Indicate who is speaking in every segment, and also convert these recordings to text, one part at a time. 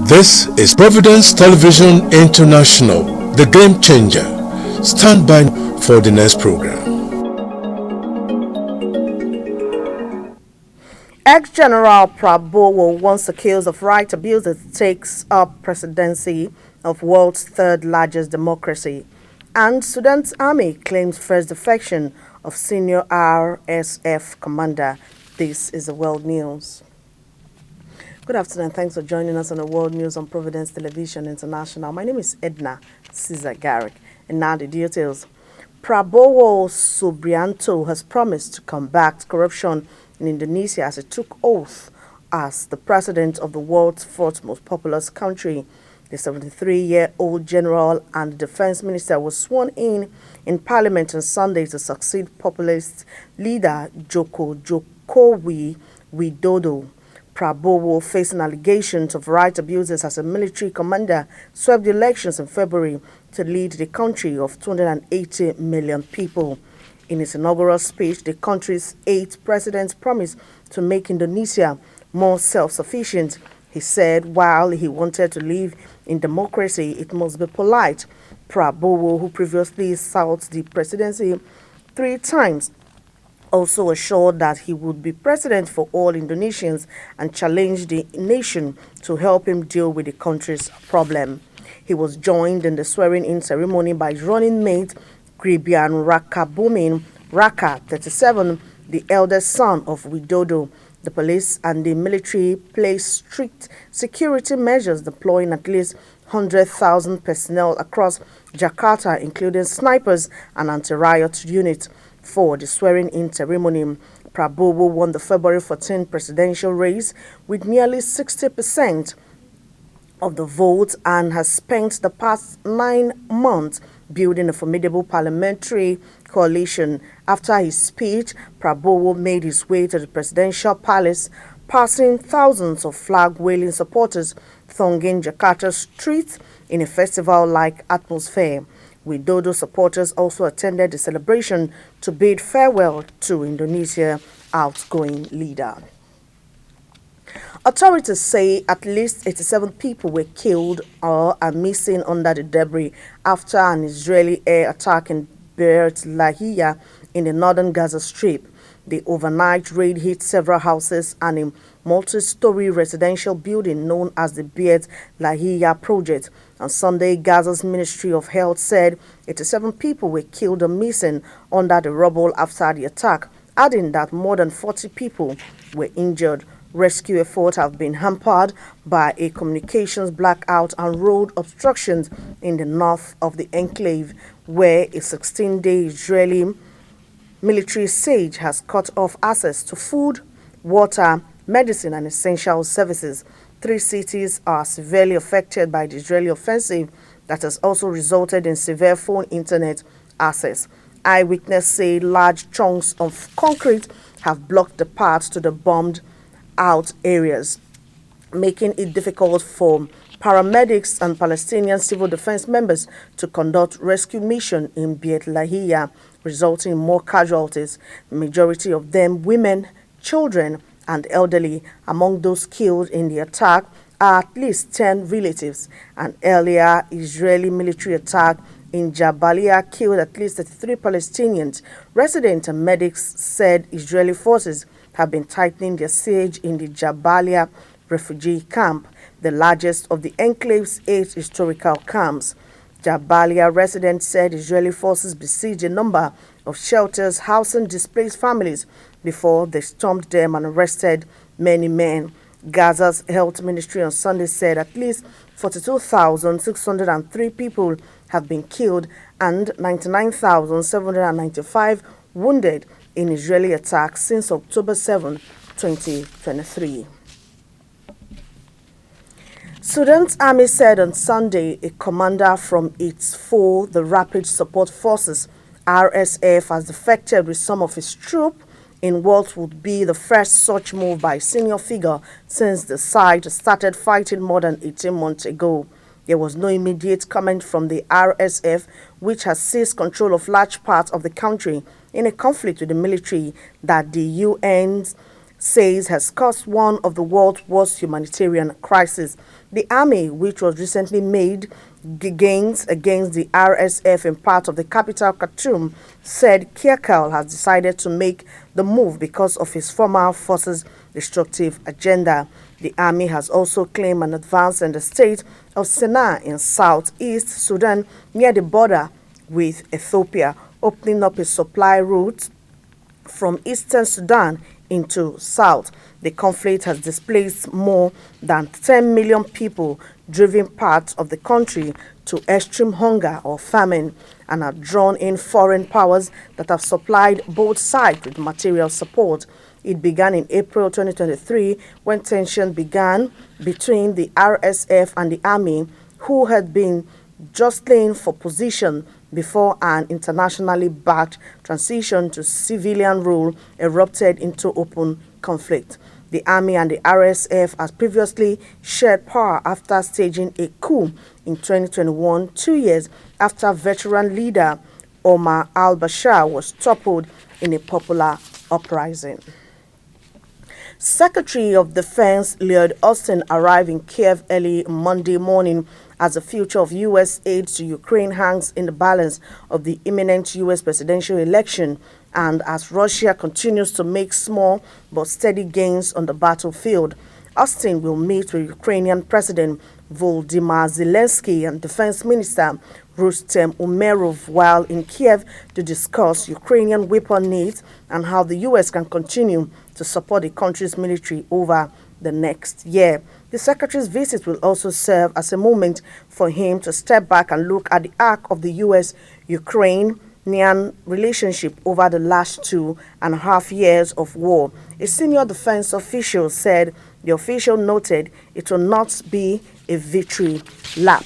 Speaker 1: This is Providence Television International, the game changer. Stand by for the next program.
Speaker 2: Ex-General Prabowo, once accused of right abuses, takes up presidency of world's third largest democracy. And Sudan's army claims first defection of senior RSF commander. This is the world news. Good afternoon. Thanks for joining us on the World News on Providence Television International. My name is Edna Caesar Garrick. And now the details. Prabowo Subianto has promised to combat corruption in Indonesia as he took oath as the president of the world's fourth most populous country. The 73-year-old general and defense minister was sworn in parliament on Sunday to succeed populist leader Joko Widodo. Prabowo, facing allegations of right abuses as a military commander, swept the elections in February to lead the country of 280 million people. In his inaugural speech, the country's eighth president promised to make Indonesia more self-sufficient. He said while he wanted to live in democracy, it must be polite. Prabowo, who previously sought the presidency 3 times, also assured that he would be president for all Indonesians and challenged the nation to help him deal with the country's problem. He was joined in the swearing-in ceremony by his running mate, Gribian Rakabumin Raka, 37, the eldest son of Widodo. The police and the military placed strict security measures, deploying at least 100,000 personnel across Jakarta, including snipers and anti-riot units. For the swearing-in ceremony, Prabowo won the February 14 presidential race with nearly 60% of the vote and has spent the past 9 months building a formidable parliamentary coalition. After his speech, Prabowo made his way to the presidential palace, passing thousands of flag-waving supporters thronging Jakarta's streets in a festival-like atmosphere. Widodo supporters also attended the celebration to bid farewell to Indonesia's outgoing leader. Authorities say at least 87 people were killed or are missing under the debris after an Israeli air attack in Beruit in the northern Gaza Strip. The overnight raid hit several houses and a multi-story residential building known as the Beit Lahia project. On Sunday, Gaza's Ministry of Health said 87 people were killed or missing under the rubble after the attack, adding that more than 40 people were injured. Rescue efforts have been hampered by a communications blackout and road obstructions in the north of the enclave, where a 16-day Israeli military siege has cut off access to food, water, medicine, and essential services. 3 cities are severely affected by the Israeli offensive that has also resulted in severe phone internet access. Eyewitnesses say large chunks of concrete have blocked the path to the bombed out areas, making it difficult for paramedics and Palestinian civil defense members to conduct rescue mission in Beit Lahia, resulting in more casualties, the majority of them women, children, and elderly. Among those killed in the attack are at least 10 relatives. An earlier Israeli military attack in Jabalia killed at least 33 Palestinians. Residents and medics said Israeli forces have been tightening their siege in the Jabalia refugee camp, the largest of the enclave's 8 historical camps. Jabalia residents said Israeli forces besieged a number of shelters housing displaced families before they stormed them and arrested many men. Gaza's health ministry on Sunday said at least 42,603 people have been killed and 99,795 wounded in Israeli attacks since October 7, 2023. Sudan's army said on Sunday a commander from its foe, the Rapid Support Forces, RSF, has defected with some of his troops in what would be the first such move by a senior figure since the side started fighting more than 18 months ago. There was no immediate comment from the RSF, which has seized control of large parts of the country in a conflict with the military that the UN's says has caused one of the world's worst humanitarian crises. The army, which was recently made gains against the RSF in part of the capital Khartoum, said Kirkal has decided to make the move because of his former forces' destructive agenda. The army has also claimed an advance in the state of Sennar in southeast Sudan near the border with Ethiopia, opening up a supply route from eastern Sudan into south. The conflict has displaced more than 10 million people, driven parts of the country to extreme hunger or famine, and have drawn in foreign powers that have supplied both sides with material support. It began in April 2023 when tension began between the RSF and the army, who had been jostling for position before an internationally backed transition to civilian rule erupted into open conflict. The army and the RSF has previously shared power after staging a coup in 2021, 2 years after veteran leader Omar al-Bashir was toppled in a popular uprising. Secretary of Defense Lloyd Austin arrived in Kiev early Monday morning as the future of U.S. aid to Ukraine hangs in the balance of the imminent U.S. presidential election and as Russia continues to make small but steady gains on the battlefield. Austin will meet with Ukrainian President Volodymyr Zelensky and Defense Minister Rustem Umerov while in Kiev to discuss Ukrainian weapon needs and how the U.S. can continue to support the country's military over the next year. The secretary's visit will also serve as a moment for him to step back and look at the arc of the U.S.-Ukrainian relationship over the last 2.5 years of war. A senior defense official said the official noted it will not be a victory lap.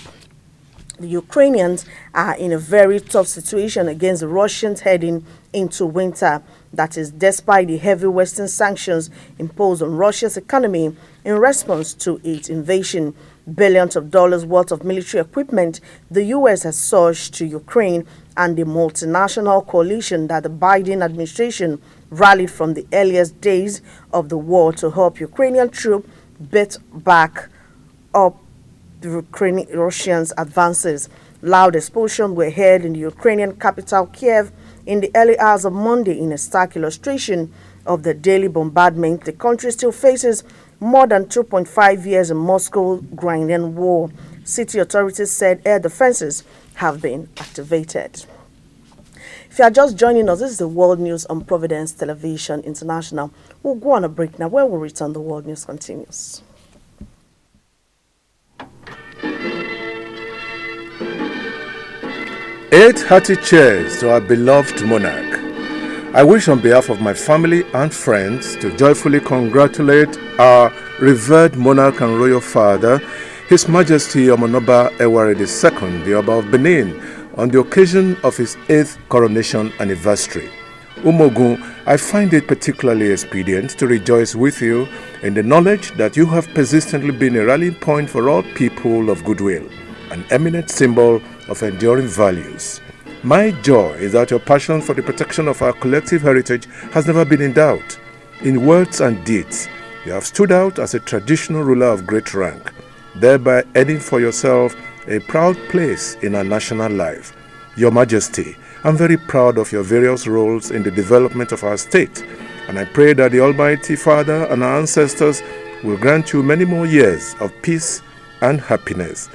Speaker 2: The Ukrainians are in a very tough situation against the Russians heading into winter. That is, despite the heavy Western sanctions imposed on Russia's economy in response to its invasion. Billions of dollars worth of military equipment the U.S. has surged to Ukraine and the multinational coalition that the Biden administration rallied from the earliest days of the war to help Ukrainian troops beat back up the Russians' advances. Loud explosions were heard in the Ukrainian capital Kiev in the early hours of Monday in a stark illustration of the daily bombardment the country still faces more than 2.5 years in Moscow grinding war. City authorities said air defenses have been activated. If you are just joining us, this is the World News on Providence Television International. We'll go on a break now. When we return, the World News continues.
Speaker 1: 8 hearty cheers to our beloved monarch. I wish on behalf of my family and friends to joyfully congratulate our revered monarch and royal father, His Majesty Omonoba Eware II, the Oba of Benin, on the occasion of his 8th coronation anniversary. Umogun, I find it particularly expedient to rejoice with you in the knowledge that you have persistently been a rallying point for all people of goodwill, an eminent symbol of enduring values. My joy is that your passion for the protection of our collective heritage has never been in doubt. In words and deeds, you have stood out as a traditional ruler of great rank, thereby earning for yourself a proud place in our national life. Your Majesty, I'm very proud of your various roles in the development of our state, and I pray that the Almighty Father and our ancestors will grant you many more years of peace and happiness.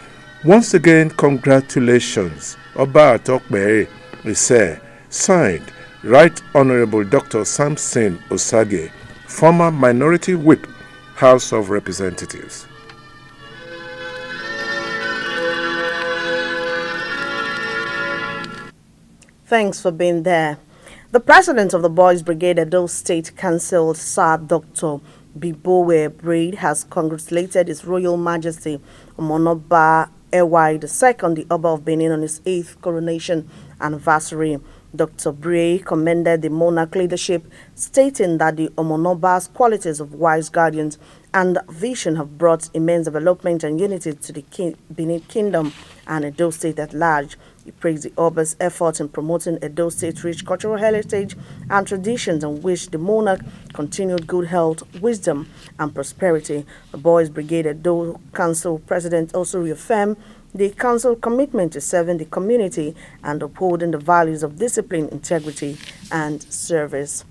Speaker 1: Once again, congratulations. Oba Atokbe Ise, signed, Right Honorable Dr. Samson Osage, former Minority Whip, House of Representatives.
Speaker 2: Thanks for being there. The president of the Boys Brigade Edo State Council, Sir Dr. Bibowe Braid, has congratulated His Royal Majesty Omonoba Ewai II, the Oba of Benin, on his 8th coronation anniversary. Dr. Bray commended the monarch leadership, stating that the Omonoba's qualities of wise guardians and vision have brought immense development and unity to the Benin Kingdom and Edo State at large. He praised the Oba's efforts in promoting Edo State's rich cultural heritage and traditions and wished the monarch continued good health, wisdom, and prosperity. The Boys Brigade Edo Council President also reaffirmed the council's commitment to serving the community and upholding the values of discipline, integrity, and service.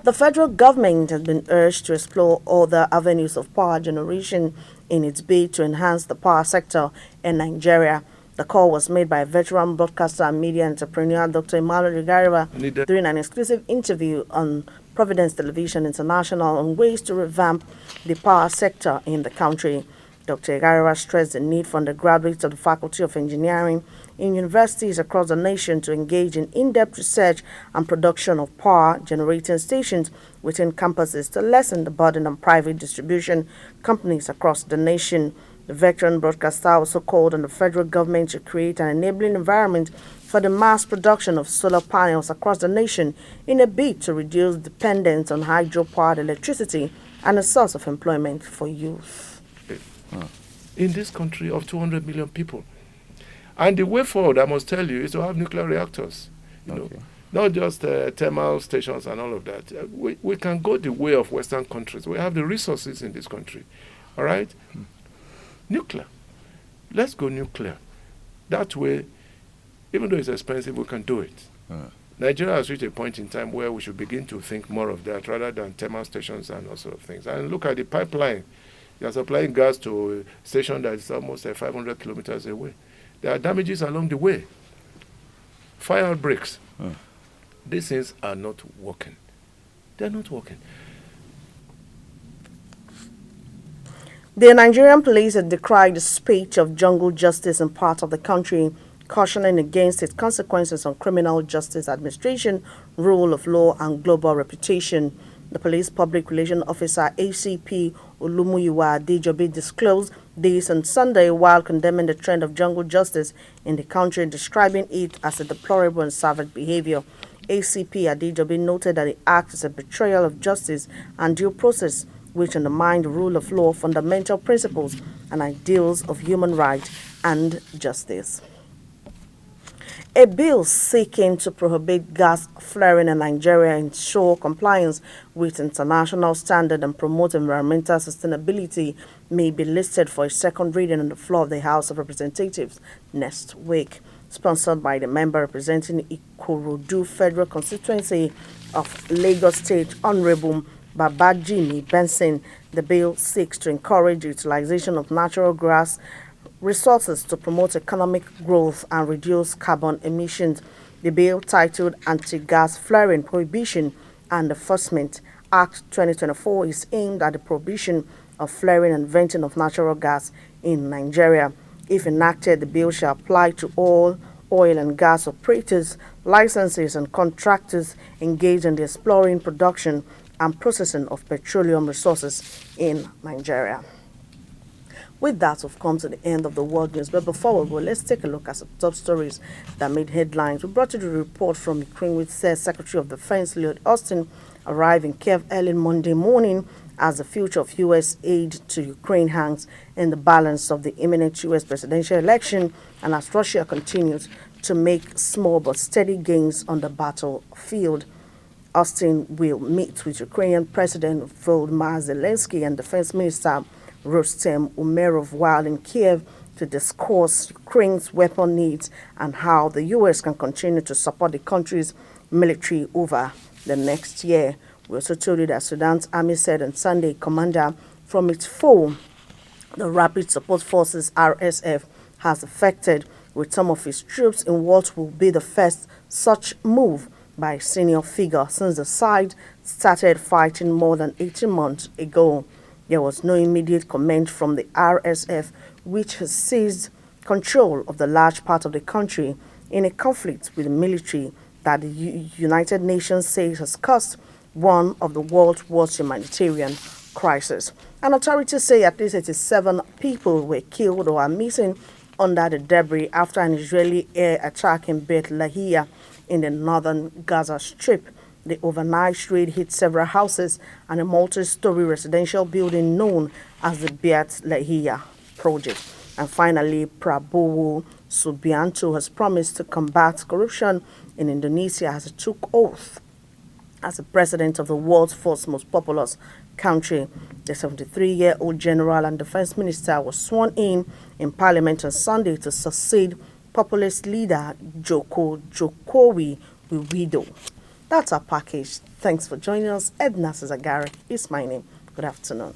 Speaker 2: The federal government has been urged to explore other avenues of power generation in its bid to enhance the power sector in Nigeria. The call was made by veteran broadcaster and media entrepreneur Dr. Emmanuel Igariba during an exclusive interview on Providence Television International on ways to revamp the power sector in the country. Dr. Igariba stressed the need for undergraduates of the Faculty of Engineering in universities across the nation to engage in in-depth research and production of power-generating stations within campuses to lessen the burden on private distribution companies across the nation. The veteran broadcaster also called on the federal government to create an enabling environment for the mass production of solar panels across the nation in a bid to reduce dependence on hydro-powered electricity and a source of employment for youth.
Speaker 1: In this country of 200 million people. And the way forward, I must tell you, is to have nuclear reactors. You know, not just thermal stations and all of that. We can go the way of Western countries. We have the resources in this country. All right? Nuclear. Let's go nuclear. That way, even though it's expensive, we can do it. Nigeria has reached a point in time where we should begin to think more of that rather than thermal stations and all sort of things. And look at the pipeline. You are supplying gas to a station that is almost 500 kilometers away. There are damages along the way. Fire outbreaks. These things are not working. They are not working.
Speaker 2: The Nigerian police have decried the spate of jungle justice in parts of the country, cautioning against its consequences on criminal justice administration, rule of law, and global reputation. The police public relations officer ACP Olumuyiwa Adejobi disclosed this on Sunday while condemning the trend of jungle justice in the country, describing it as a deplorable and savage behavior. ACP Adejobi noted that the act is a betrayal of justice and due process, which undermine the rule of law, fundamental principles, and ideals of human rights and justice. A bill seeking to prohibit gas flaring in Nigeria, ensure compliance with international standards, and promote environmental sustainability may be listed for a second reading on the floor of the House of Representatives next week. Sponsored by the member representing Ikorodu Federal Constituency of Lagos State, Honorable Babajimi Benson, the bill seeks to encourage the utilization of natural gas resources to promote economic growth and reduce carbon emissions. The bill, titled Anti-Gas Flaring Prohibition and Enforcement Act 2024, is aimed at the prohibition of flaring and venting of natural gas in Nigeria. If enacted, the bill shall apply to all oil and gas operators, licenses, and contractors engaged in the exploring, production, and processing of petroleum resources in Nigeria. With that, we've come to the end of the world news. But before we go, let's take a look at some top stories that made headlines. We brought you the report from Ukraine, which says Secretary of Defense Lloyd Austin arrived in Kiev early Monday morning as the future of U.S. aid to Ukraine hangs in the balance of the imminent U.S. presidential election and as Russia continues to make small but steady gains on the battlefield. Austin will meet with Ukrainian President Volodymyr Zelensky and Defense Minister Rustem Umerov while in Kiev to discuss Ukraine's weapon needs and how the U.S. can continue to support the country's military over the next year. We also told you that Sudan's army said on Sunday commander from its foe, the Rapid Support Forces RSF, has affected with some of its troops in what will be the first such move by a senior figure since the side started fighting more than 18 months ago. There was no immediate comment from the RSF, which has seized control of the large part of the country in a conflict with the military that the United Nations says has caused one of the world's worst humanitarian crises. And authorities say at least 87 people were killed or are missing under the debris after an Israeli air attack in Beit Lahia in the northern Gaza Strip. The overnight raid hit several houses and a multi-story residential building known as the Beit Lahia project. And finally, Prabowo Subianto has promised to combat corruption in Indonesia as he took oath as the president of the world's fourth most populous country. The 73-year-old general and defense minister was sworn in Parliament on Sunday to succeed populist leader Joko Jokowi Widodo. That's our package. Thanks for joining us. Edna Zagari is my name. Good afternoon.